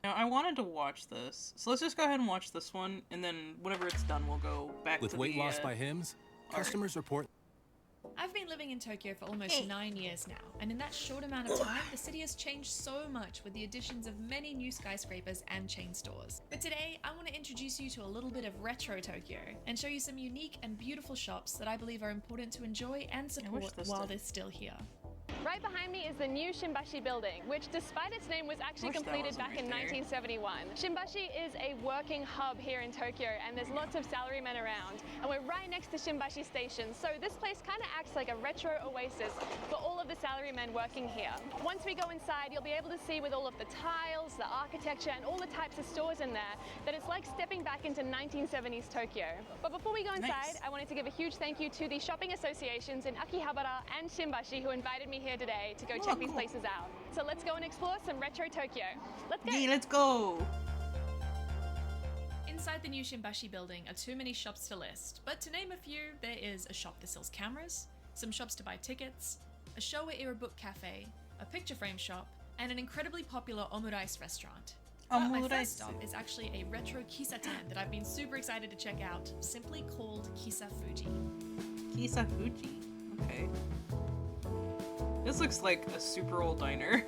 Now, I wanted to watch this, so let's just go ahead and watch this one, and then whenever it's done, we'll go back With to weight the, loss by Hims, customers report. I've been living in Tokyo for almost 9 years now, and in that short amount of time, the city has changed so much with the additions of many new skyscrapers and chain stores. But today, I want to introduce you to a little bit of retro Tokyo, and show you some unique and beautiful shops that I believe are important to enjoy and support while they're still here. Right behind me is the new Shimbashi building, which despite its name was actually completed back in 1971. Shimbashi is a working hub here in Tokyo, and there's lots of salarymen around. And we're right next to Shimbashi Station, so this place kind of acts like a retro oasis for all of the salarymen working here. Once we go inside, you'll be able to see with all of the tiles, the architecture, and all the types of stores in there, that it's like stepping back into 1970s Tokyo. But before we go inside, I wanted to give a huge thank you to the shopping associations in Akihabara and Shimbashi who invited me here today to go check these places out. So let's go and explore some retro Tokyo. Let's go! Yeah, let's go! Inside the new Shimbashi building are too many shops to list, but to name a few, there is a shop that sells cameras, some shops to buy tickets, a Showa-era book cafe, a picture frame shop, and an incredibly popular omurice restaurant. But my first stop is actually a retro kisaten that I've been super excited to check out, simply called Kisa Fuji. Kisa Fuji, okay. This looks like a super old diner.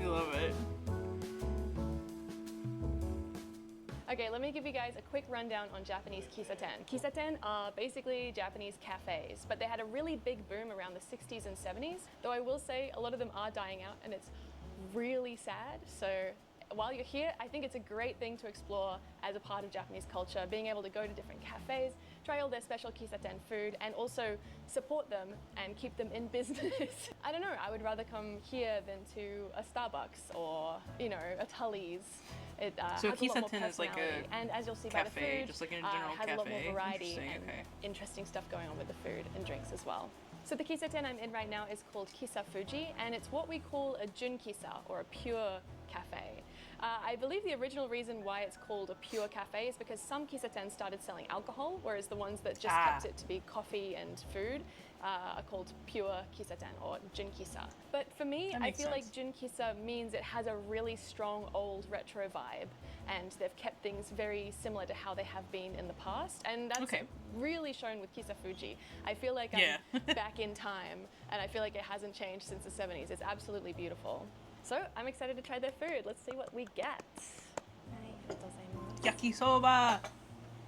I love it. Okay, let me give you guys a quick rundown on Japanese kisaten. Kisaten are basically Japanese cafes, but they had a really big boom around the 60s and 70s, though I will say a lot of them are dying out and it's really sad. So while you're here, I think it's a great thing to explore as a part of Japanese culture, being able to go to different cafes, try all their special kisaten food, and also support them and keep them in business. I don't know, I would rather come here than to a Starbucks or, you know, a Tully's. It so has a lot more kisaten is like a and as you'll see cafe, by the food, just like in a general has cafe. a lot more variety and okay. interesting stuff going on with the food and drinks as well. So the kisaten I'm in right now is called Kisa Fuji, and it's what we call a jun kisa, or a pure cafe. I believe the original reason why it's called a pure cafe is because some kisaten started selling alcohol, whereas the ones that just kept it to be coffee and food are called pure kisaten or jun kisa. But for me, I feel like jun kisa means it has a really strong old retro vibe, and they've kept things very similar to how they have been in the past, and that's really shown with Kisa Fuji. I feel like I'm back in time, and I feel like it hasn't changed since the 70s. It's absolutely beautiful. So I'm excited to try their food. Let's see what we get. Yakisoba!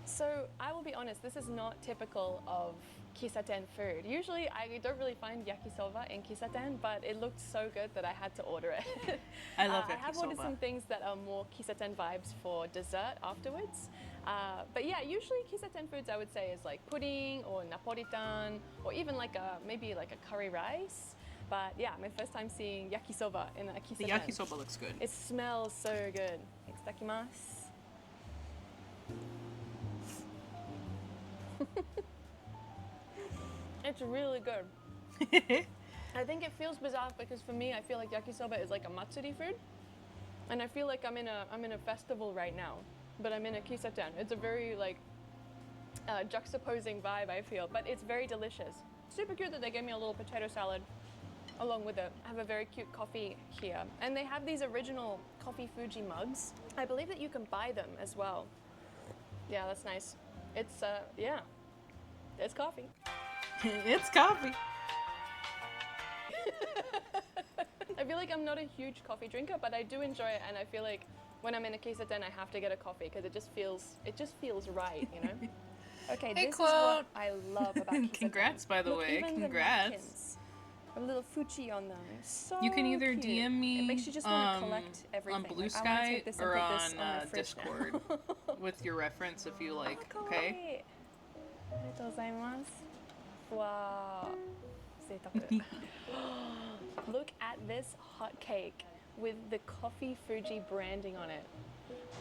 So I will be honest, this is not typical of kisaten food. Usually I don't really find yakisoba in kisaten, but it looked so good that I had to order it. I love yakisoba. I have ordered some things that are more kisaten vibes for dessert afterwards. But yeah, usually kisaten foods I would say is like pudding or napolitan, or even like maybe like a curry rice. But yeah, my first time seeing yakisoba in a kisaten. The yakisoba looks good. It smells so good. Itadakimasu. It's really good. I think it feels bizarre because for me, I feel like yakisoba is like a matsuri food, and I feel like I'm in a festival right now, but I'm in a kisaten. It's a very like juxtaposing vibe, I feel, but it's very delicious. Super cute that they gave me a little potato salad along with it. I have a very cute coffee here, and they have these original Coffee Fuji mugs. I believe that you can buy them as well. Yeah, that's nice. It's yeah, it's coffee. It's coffee. I feel like I'm not a huge coffee drinker, but I do enjoy it, and I feel like when I'm in a kisaten, I have to get a coffee because it just feels right, you know. Okay, this is what I love about kisaten. Congrats, by the way. Congrats. A little fuchi on them. So you can either cute. DM me it makes you just want to collect everything. on Blue like, Sky or on Discord with your reference if you like. Okay. ありがとうございます。Wow. 贅沢. Look at this hot cake with the Coffee Fuji branding on it.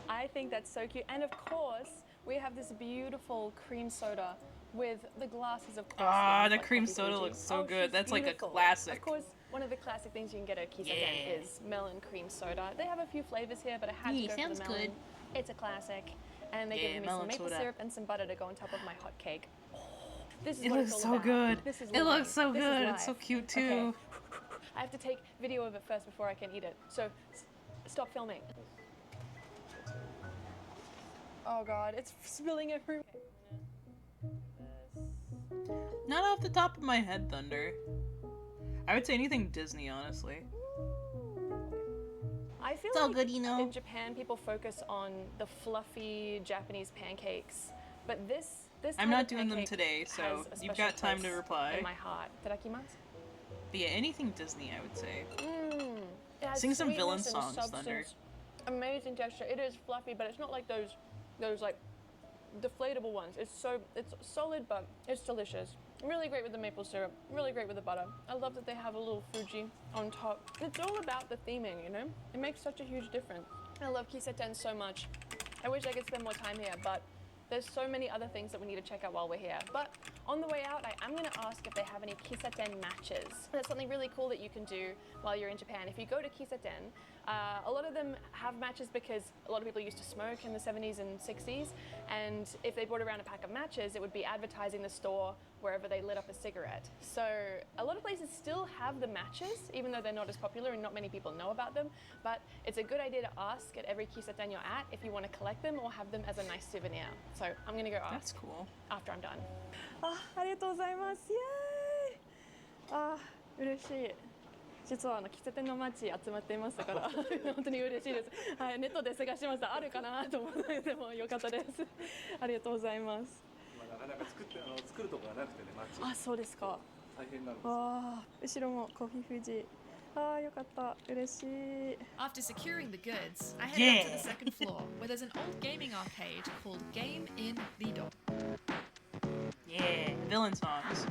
I think that's so cute. And of course, we have this beautiful cream soda with the glasses of course. Ah, the cream soda looks so good. That's beautiful. Like a classic. Of course, one of the classic things you can get at kisaten is melon cream soda. They have a few flavors here, but I had to go for the melon. Good. It's a classic. And they gave me some maple syrup and some butter to go on top of my hot cake. This is it what looks it's all so about. good. This is it looks so this good. It's so cute too. Okay. I have to take video of it first before I can eat it. So stop filming. Oh god, it's spilling everywhere. Not off the top of my head, Thunder. I would say anything Disney, honestly. I feel It's all like good, you know. in Japan people focus on the fluffy Japanese pancakes, but this I'm type not of doing them pancake today, so has a you've special got time to place reply. in my heart. Itadakimasu. But yeah, anything Disney, I would say. It has Sing some villain sweetness and songs, Thunder. substance. Amazing texture. It is fluffy, but it's not like those like deflatable ones. It's solid, but it's delicious. Really great with the maple syrup. Really great with the butter. I love that they have a little Fuji on top. It's all about the theming, you know? It makes such a huge difference. I love Kiseten so much. I wish I could spend more time here, but there's so many other things that we need to check out while we're here. But on the way out, I am gonna ask if they have any Kiseten matches. That's something really cool that you can do while you're in Japan. If you go to Kiseten, a lot of them have matches because a lot of people used to smoke in the 70s and 60s. And if they brought around a pack of matches, it would be advertising the store wherever they lit up a cigarette. So a lot of places still have the matches, even though they're not as popular and not many people know about them. But it's a good idea to ask at every Kiseten you're at if you want to collect them or have them as a nice souvenir. So I'm gonna go ask. That's cool. After I'm done. ありがとうございます。イエーイ。嬉しい。実は喫茶店の街集まっていましたから本当に嬉しいです。はい、ネットで探しました。あるかなと思ってでもよかったです。ありがとうございます。なかなか作るとこがなくてね、街。あ、そうですか。大変なんです。ああ、後ろもコーヒー富士。ああ、よかった。嬉しい。 After securing the goods, I head up to the second floor, where there's an old gaming arcade called Game in Lido. Yeah, villain songs.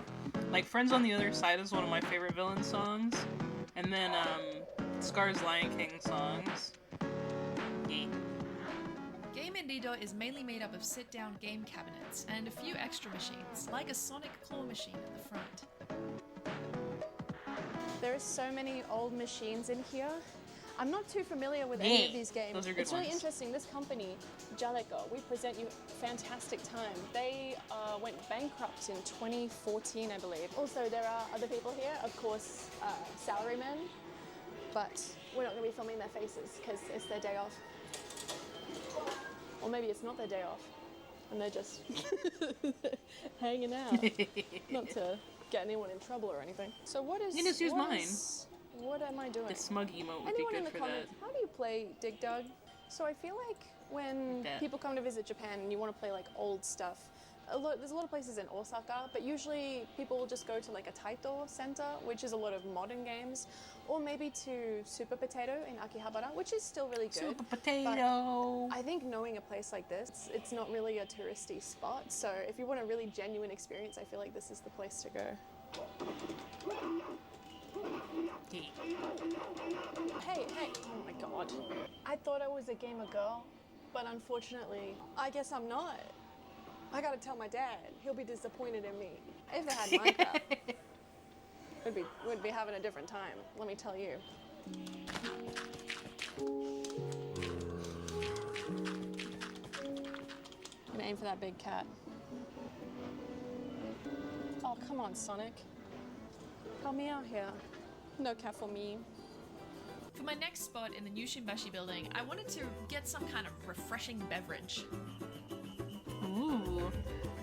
Like Friends on the Other Side is one of my favorite villain songs. And then, Scar's Lion King songs. Yeah. Game in Lido is mainly made up of sit-down game cabinets and a few extra machines, like a sonic claw machine at the front. There are so many old machines in here. I'm not too familiar with any of these games. Those are good it's really ones. interesting. This company, Jaleco, we present you fantastic time. They went bankrupt in 2014, I believe. Also, there are other people here, of course, salarymen, but we're not going to be filming their faces because it's their day off. Or maybe it's not their day off, and they're just hanging out. Not to get anyone in trouble or anything. So what is... You can just use mine. What am I doing? The smug emote would Anyone be in good the for comments, that. how do you play Dig Dug? So I feel like when Yeah. people come to visit Japan and you want to play like old stuff, there's a lot of places in Osaka, but usually people will just go to like a Taito center, which is a lot of modern games, or maybe to Super Potato in Akihabara, which is still really good. Super Potato! I think knowing a place like this, it's not really a touristy spot, so if you want a really genuine experience, I feel like this is the place to go. Yeah. Hey, oh my god. I thought I was a gamer girl, but unfortunately, I guess I'm not. I gotta tell my dad. He'll be disappointed in me. If they had Minecraft, we'd be having a different time, let me tell you. I'm gonna aim for that big cat. Oh, come on, Sonic. Help me out here. No cat for me. For my next spot in the New Shimbashi building, I wanted to get some kind of refreshing beverage. Ooh.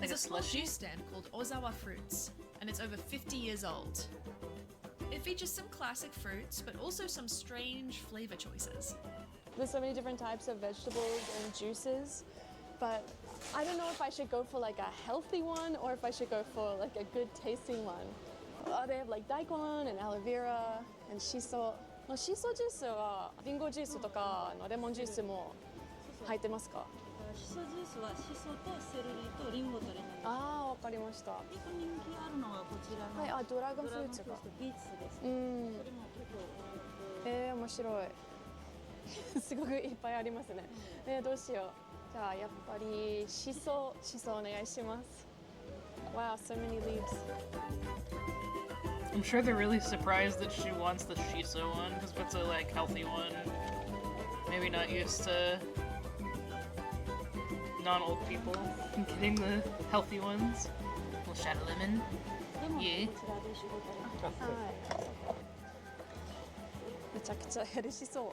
Like There's a a small slushie? juice stand called Ozawa Fruits, and it's over 50 years old. It features some classic fruits, but also some strange flavor choices. There's so many different types of vegetables and juices, but I don't know if I should go for like a healthy one or if I should go for like a good tasting one. They have like daikon and aloe vera and shiso. シソジュースはリンゴジュースとかレモンジュースも入ってますか？シソジュースはシソとセロリとリンゴとレモンです。ああ、わかりました。結構人気あるのはこちらの、はい、あ、ドラゴンフルーツが。ビーツです。うん。これも結構面白い。すごくいっぱいありますね。どうしよう。じゃあやっぱりシソお願いします。Wow, so many leaves. I'm sure they're really surprised that she wants the shiso one, because it's a like healthy one. Maybe not used to non-old people getting the healthy ones. Little shot of lemon. レモン Yeah. こちらで絞ってあります。はい。ちゃくちゃヘルシーそ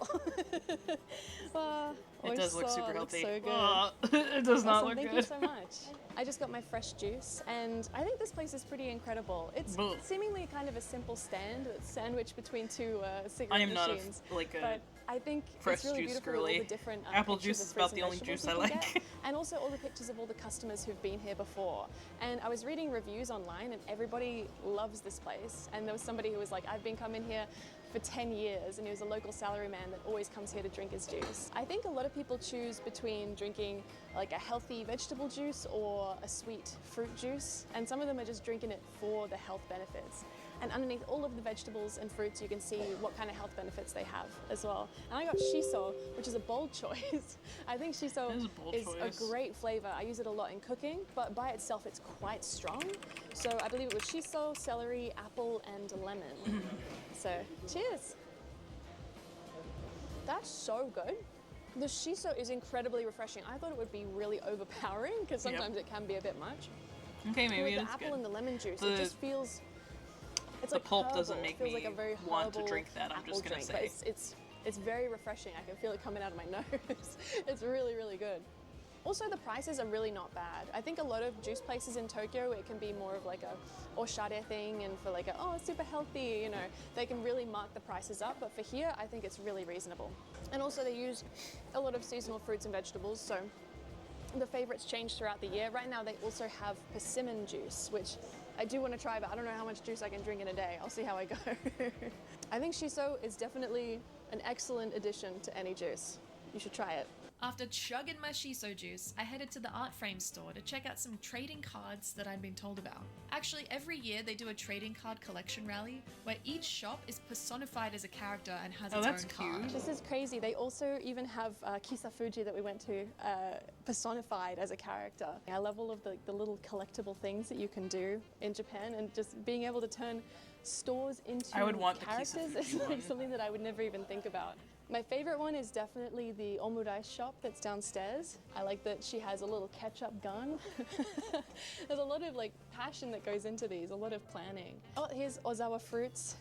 う。わあ、 It does look super looks healthy. so good. It does not Awesome, look thank good. you so much. I just got my fresh juice, and I think this place is pretty incredible. It's Ugh. seemingly kind of a simple stand that's sandwiched between two I cigarette am not machines. like a But I think fresh it's really juice beautiful with all girly. the different Apple pictures juice of is about fruits the and only vegetables juice I we can like. get, and also all the pictures of all the customers who've been here before. And I was reading reviews online, and everybody loves this place. And there was somebody who was like, I've been coming here for 10 years, and he was a local salaryman that always comes here to drink his juice. I think a lot of people choose between drinking like a healthy vegetable juice or a sweet fruit juice, and some of them are just drinking it for the health benefits. And underneath all of the vegetables and fruits, you can see what kind of health benefits they have as well. And I got shiso, which is a bold choice. I think shiso It is a bold is choice. a great flavor. I use it a lot in cooking, but by itself, it's quite strong. So I believe it was shiso, celery, apple, and lemon. So cheers. That's so good. The shiso is incredibly refreshing. I thought it would be really overpowering because sometimes it can be a bit much. Okay, maybe With the it's apple good. and the lemon juice, The- it just feels. It's the like pulp herbal. doesn't It make feels me like a very want to herbal drink that, I'm apple just gonna drink, but say. it's very refreshing. I can feel it coming out of my nose. It's really, really good. Also, the prices are really not bad. I think a lot of juice places in Tokyo, it can be more of like a oshare thing, and for like a, oh, super healthy, you know, they can really mark the prices up. But for here, I think it's really reasonable. And also they use a lot of seasonal fruits and vegetables, so the favorites change throughout the year. Right now, they also have persimmon juice, which I do want to try, but I don't know how much juice I can drink in a day. I'll see how I go. I think shiso is definitely an excellent addition to any juice. You should try it. After chugging my shiso juice, I headed to the art frame store to check out some trading cards that I'd been told about. Actually, every year they do a trading card collection rally where each shop is personified as a character and has its that's own card. cute. This is crazy. They also even have Kisa Fuji that we went to personified as a character. I love all of the little collectible things that you can do in Japan, and just being able to turn stores into I would want the Kisa characters Fuji is like one. something that I would never even think about. My favorite one is definitely the omurice shop that's downstairs. I like that she has a little ketchup gun. There's a lot of like passion that goes into these, a lot of planning. Oh, here's Ozawa fruits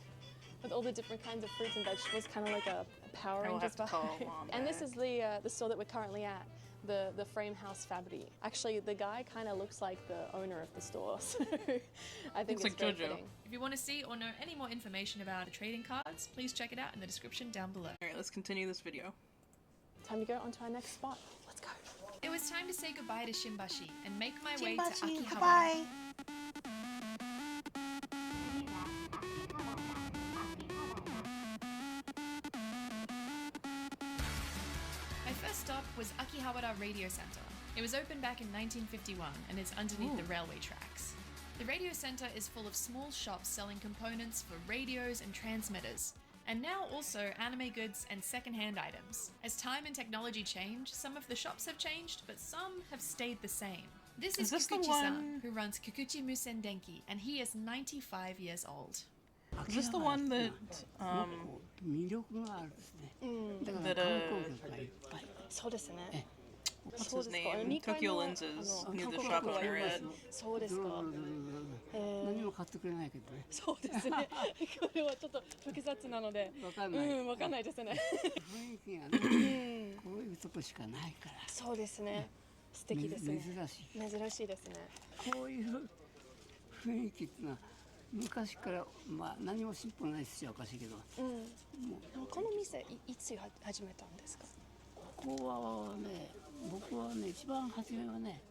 with all the different kinds of fruits and vegetables, kind of like a Power I will Rangers have to call vibe. Mom And this back. is the store that we're currently at, the Frame House Fabri. Actually, the guy kind of looks like the owner of the store, so I think Looks it's like very JoJo. fitting. If you want to see or know any more information about the trading cards, please check it out in the description down below. Alright, let's continue this video. Time to go on to our next spot. Let's go. It was time to say goodbye to Shimbashi and make my way to Akihabara. My first stop was Akihabara Radio Center. It was opened back in 1951 and is underneath the railway tracks. The radio center is full of small shops selling components for radios and transmitters, and now also anime goods and second-hand items. As time and technology change, some of the shops have changed, but some have stayed the same. This is this the Kikuchi-san, one- who runs Kikuchi Musen Denki, and he is 95 years old. Is this the one that, 魅力があるんですね。だから that, 観光客がいっぱい。そうですね。 what's そう his ですか。 name? 二階 Tokyo の Lenses あの knew the 観 shop 光客 owner がいま at. す。そうですか。何も買ってくれないけどね。そうですね。これはちょっと複雑なので、わかんない。わかんないですね。雰囲気がね、こういうとこしかないから。そうですね。素敵ですね。珍しい。珍しいですね。こういう雰囲気っていうのは昔からまあ何も進歩ないしおかしいけど、この店いつ始めたんですか。ここはね、僕はね一番初めはね、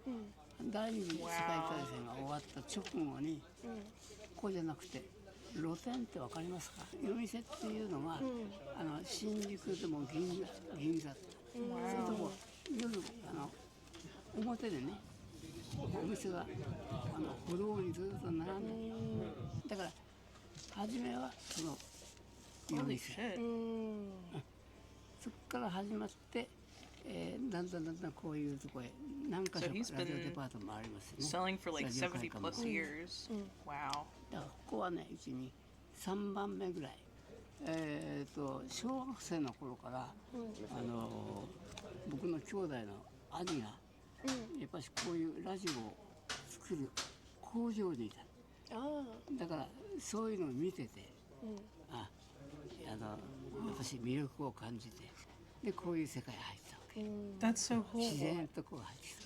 第二次世界大戦が終わった直後に、ここじゃなくて露店ってわかりますか？夜店っていうのが、新宿でも銀座、そういうとこ夜表でね。お店が歩道にずっと並んでる。だから初めはその夜 Holy 店。 shit. そこから始まって、だんだんこういうとこへ何か所 So か he's ラジオ been デパートもありますね。 Selling for like ラジオ 70 会館も plus years. Wow. だからここはね、うちに3番目ぐらい。小学生の頃から、僕の兄弟の兄が、やっぱりこういうラジオを作る工場にいた。だからそういうのを見てて、私魅力を感じて、でこういう世界入ったわけ。 That's so cool. 自然とこう入ってきた。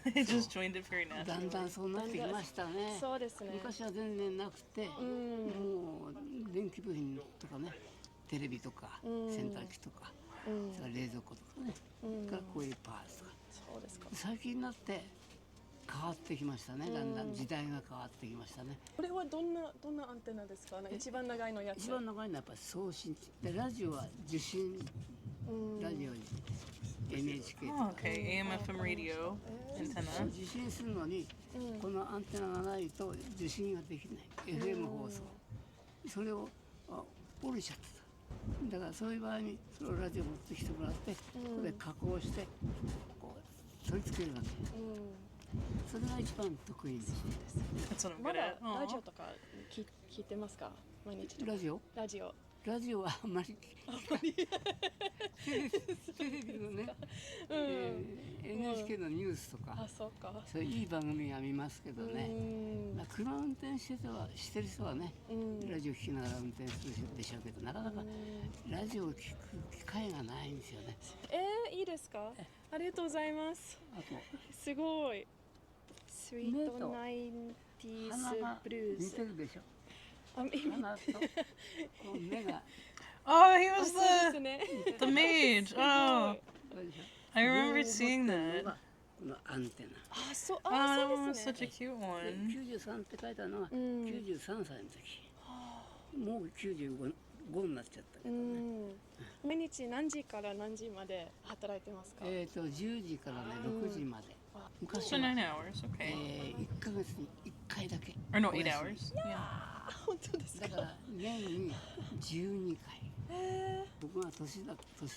It just joined it very だんだ naturally. んそうなってきましたね。そうですね。昔は全然なくて、もう電気部品とかね、テレビとか洗濯機とか、それから冷蔵庫とかね、それからこういうパーツとか。そうですか。最近になって変わってきましたね。だんだん時代が変わってきましたね。これはどんなアンテナですか？一番長いのやつ。一番長いのはやっぱり送信で、ラジオは受信、ラジオに NHK と Oh, か。 okay. AM/FM radio antenna. 受信するのに、このアンテナがないと受信ができない FM 放送、それを折れちゃってた。だからそういう場合にそのラジオ持ってきてもらって、ここで加工してこう取り付けるわけ。それが一番得意です。 That's what I'm ま good だ at. ラジオ Aw. とか聞いてますか？毎日とか。ラジオラジオはあんまりテレビのね、NHK のニュースとか、あ、そうか。そういういい番組は見ますけどね、まあ、車運転してる人はね、ラジオ聞きながら運転するでしょうけど、なかなかラジオを聞く機会がないんですよね。いいですか？ありがとうございます。あとすごい。スイートナインティース鼻が似ブルース。てるでしょ。あ、今鼻とこう目が Oh, he was そうです the ね。 the mage. Oh, これでしょ。 I remember seeing こ that. このアンテナ。あ、そう、Oh, あ、 that そう was ですね。 such a cute one. 93って書いたのは93歳の時。もう95になっちゃったけどね。毎日何時から何時まで働いてますか10時からね6時まで。昔 So は 9 hours. Okay. 1ヶ月に1回だけ。 Or no, 8お休み hours. Yeah. あ、本当ですかだから年に12回。僕が年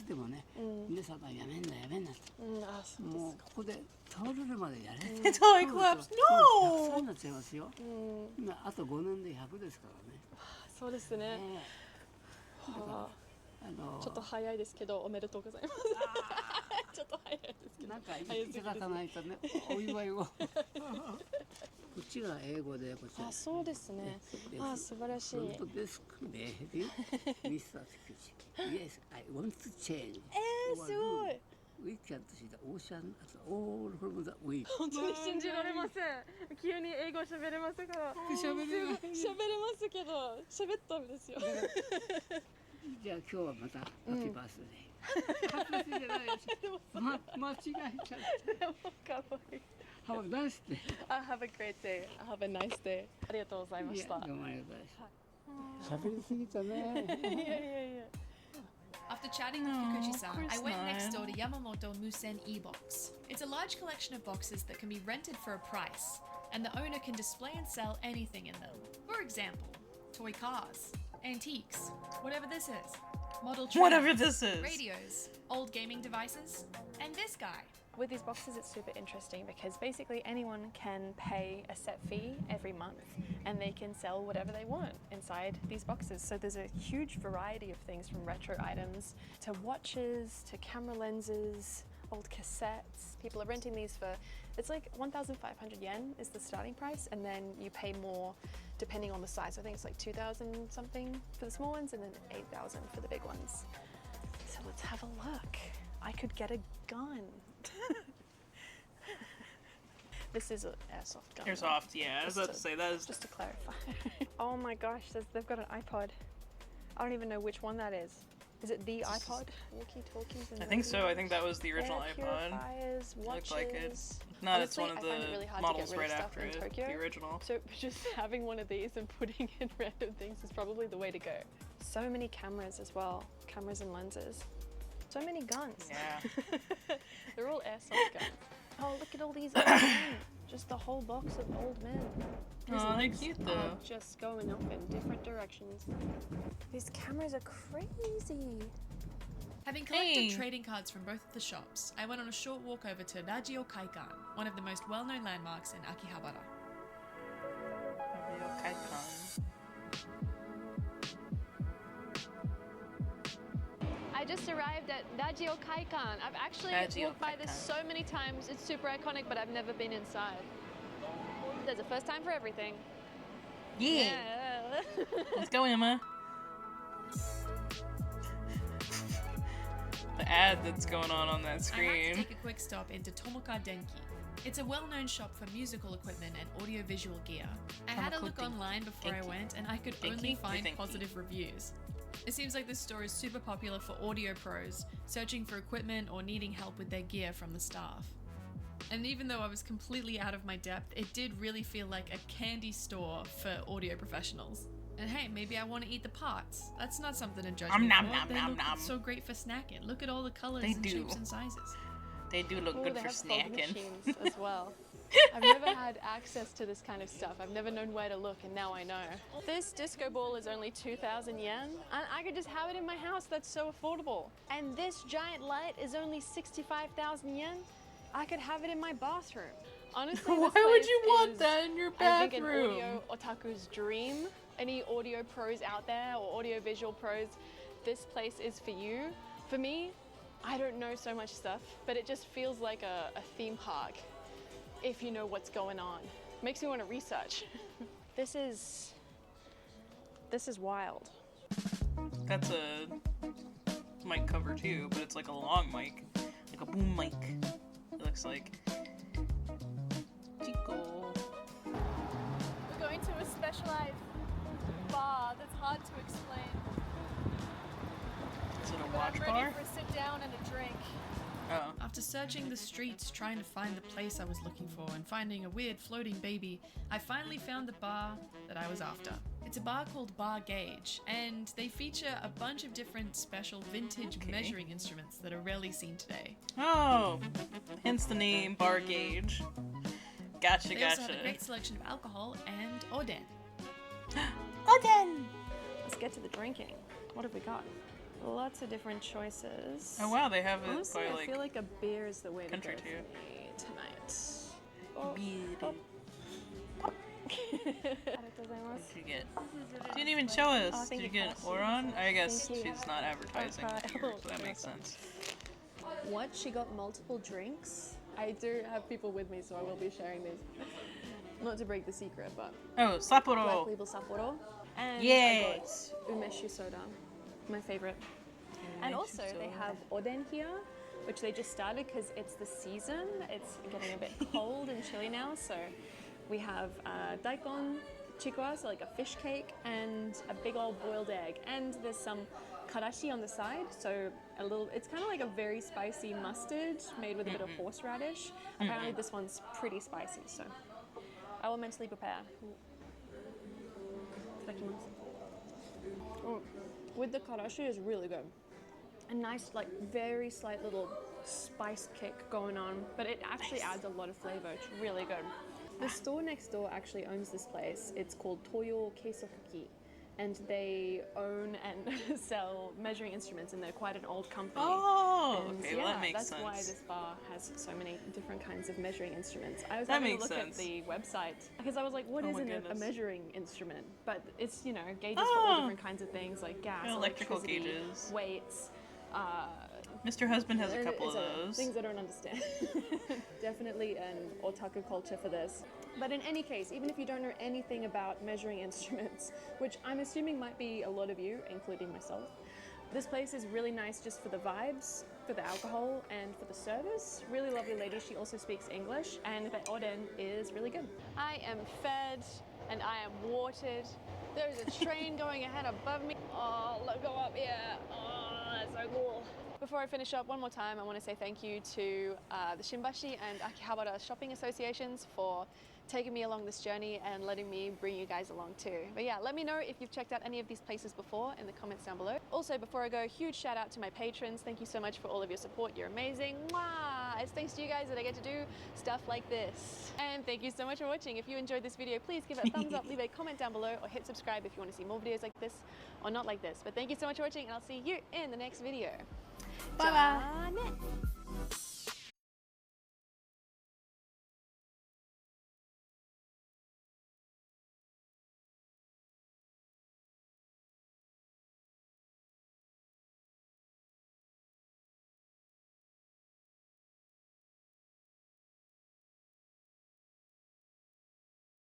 でもね、皆さんがやめんなと。あ、そうもうここで倒れるまでやれ。 Until I collapsed. 100 No. 歳になっちゃいますよ。今あと5年で100ですからね。そうですね。はあ、ちょっと早いですけどおめでとうございます。ちょっと早いですけど。なんかいただかないとね、お祝いを。こっちが英語で、こっちが。あ、そうですね。あ、素晴らしい。フロントデスクで、ミスターセキュリティ。Yes, I want to change. すごい。We can't see the ocean at all from the wind. 本当に信じられません。急に英語喋れますから。喋れない。喋れますけど、喋ったんですよ。じゃあ今日はまたハッピーバースデー。ハッピーバースデーじゃないです。間違えちゃった。かわいい。Have a nice day. Have a great day. Have a nice day. ありがとうございました。どうもありがとうございました。喋りすぎたね。いや。 After chatting with No, Kikuchi-san, of course I went not. next door to Yamamoto Musen e-box. It's a large collection of boxes that can be rented for a price, and the owner can display and sell anything in them. For example, toy cars, antiques, whatever this is, model trains, Whatever this is. radios, old gaming devices, and this guy. With these boxes, it's super interesting because basically anyone can pay a set fee every month and they can sell whatever they want inside these boxes. So there's a huge variety of things from retro items to watches to camera lenses, old cassettes. People are renting these for, it's like 1,500 yen is the starting price, and then you pay more depending on the size. I think it's like 2,000 something for the small ones and then 8,000 for the big ones. So let's have a look. I could get a gun. This is an airsoft gun. Airsoft. Yeah, I was about to say that is. Just to clarify. Oh my gosh, they've got an iPod. I don't even know which one that is. Is it the iPod? Walkie-talkies and I think so. I radios, think that was the original air iPod. purifiers, It watches. looked like it. If not, it's Honestly, one of I find it the really hard models to get rid right of stuff after in it, Tokyo. the original. So just having one of these and putting in random things is probably the way to go. So many cameras as well, cameras and lenses. So many guns. Yeah. They're all airsoft guns. Oh, look at all these old men. Just the whole box of old men. Oh, they're Prisons cute are though. just going off in different directions. These cameras are crazy. Having collected Hey. trading cards from both of the shops, I went on a short walk over to Radio Kaikan, one of the most well-known landmarks in Akihabara. Real Kaikon. I just arrived at Dajio Kaikan. I've actually Dajio walked by this Kaikan. so many times. It's super iconic, but I've never been inside. There's a first time for everything. Yeah. Let's go, Emma. The ad that's going on that I had to screen. take a quick stop into Tomoka Denki. It's a well-known shop for musical equipment and audiovisual gear. I had a look online before I went, and I could only find positive reviews. It seems like this store is super popular for audio pros, searching for equipment or needing help with their gear from the staff. And even though I was completely out of my depth, it did really feel like a candy store for audio professionals. And hey, maybe I want to eat the parts. That's not something to judge me for. They look so great for snacking. Look at all the colors and shapes and sizes. They do look good they for have fog snacking. machines as well. I've never had access to this kind of stuff. I've never known where to look, and now I know. This disco ball is only 2,000 yen, and I could just have it in my house. That's so affordable. And this giant light is only 65,000 yen. I could have it in my bathroom. Honestly, Why this place would you want is, that in your I think, an bathroom? audio otaku's dream. Any audio pros out there or audio visual pros, this place is for you. For me, I don't know so much stuff, but it just feels like a theme park if you know what's going on. Makes me want to research. This is wild. That's a mic cover too, but it's like a long mic. Like a boom mic. It looks like. Chico. We're going to a specialized bar that's hard to explain. Is it a But watch I'm ready bar? for a sit down and a drink. Oh. After searching the streets trying to find the place I was looking for and finding a weird floating baby, I finally found the bar that I was after. It's a bar called Bar Gauge, and they feature a bunch of different special vintage measuring instruments that are rarely seen today. Oh. Hence the name Bar Gauge. Gotcha, They also have gotcha. a great selection of alcohol and oden. Oden! Let's get to the drinking. What have we got? Lots of different choices. Oh wow, they have it Honestly, by I like feel like a beer is the way to country go too. for me tonight. beer. What did you get? You didn't even show us. Oh, Did thank you you, get Cass. Oron? I guess Thank you. she's not advertising Okay. here, so that makes sense. What? She got multiple drinks? I do have people with me, so I will be sharing these. Not to break the secret, but Oh, Black Sapporo! Label Sapporo. And Yes! I got umeshu soda, my favorite. And also, they have oden here, which they just started because it's the season. It's getting a bit cold and chilly now, so we have daikon chikwa, so like a fish cake, and a big old boiled egg. And there's some karashi on the side, so it's kind of like a very spicy mustard made with a bit of horseradish. Apparently this one's pretty spicy, so I will mentally prepare. Oh, with the karashi is really good. A nice, like, very slight little spice kick going on, but it actually adds a lot of flavor. It's really good. The store next door actually owns this place. It's called Toyo Keisokuki, and they own and sell measuring instruments, and they're quite an old company. Oh, And okay, well that makes that's sense. why this bar has so many different kinds of measuring instruments. I was That having a makes look sense. at the website because I was like, what Oh is my a goodness. measuring instrument? But it's, you know, gauges for all Oh. different kinds of things like gas, Electrical electricity, gauges. weights, Mr. Husband has a and couple of it's those. things I don't understand. Definitely an otaku culture for this. But in any case, even if you don't know anything about measuring instruments, which I'm assuming might be a lot of you, including myself, this place is really nice just for the vibes, for the alcohol, and for the service. Really lovely lady. She also speaks English, and the oden is really good. I am fed, and I am watered. There's a train going ahead above me. Oh, look, go up here. Oh, that's so cool. Before I finish up, one more time, I want to say thank you to the Shimbashi and Akihabara shopping associations for taking me along this journey and letting me bring you guys along too. But yeah, let me know if you've checked out any of these places before in the comments down below. Also, before I go, huge shout out to my patrons. Thank you so much for all of your support. You're amazing. Mwah! It's thanks to you guys that I get to do stuff like this. And thank you so much for watching. If you enjoyed this video, please give it a thumbs up, leave a comment down below, or hit subscribe if you want to see more videos like this or not like this. But thank you so much for watching, and I'll see you in the next video. Bye bye.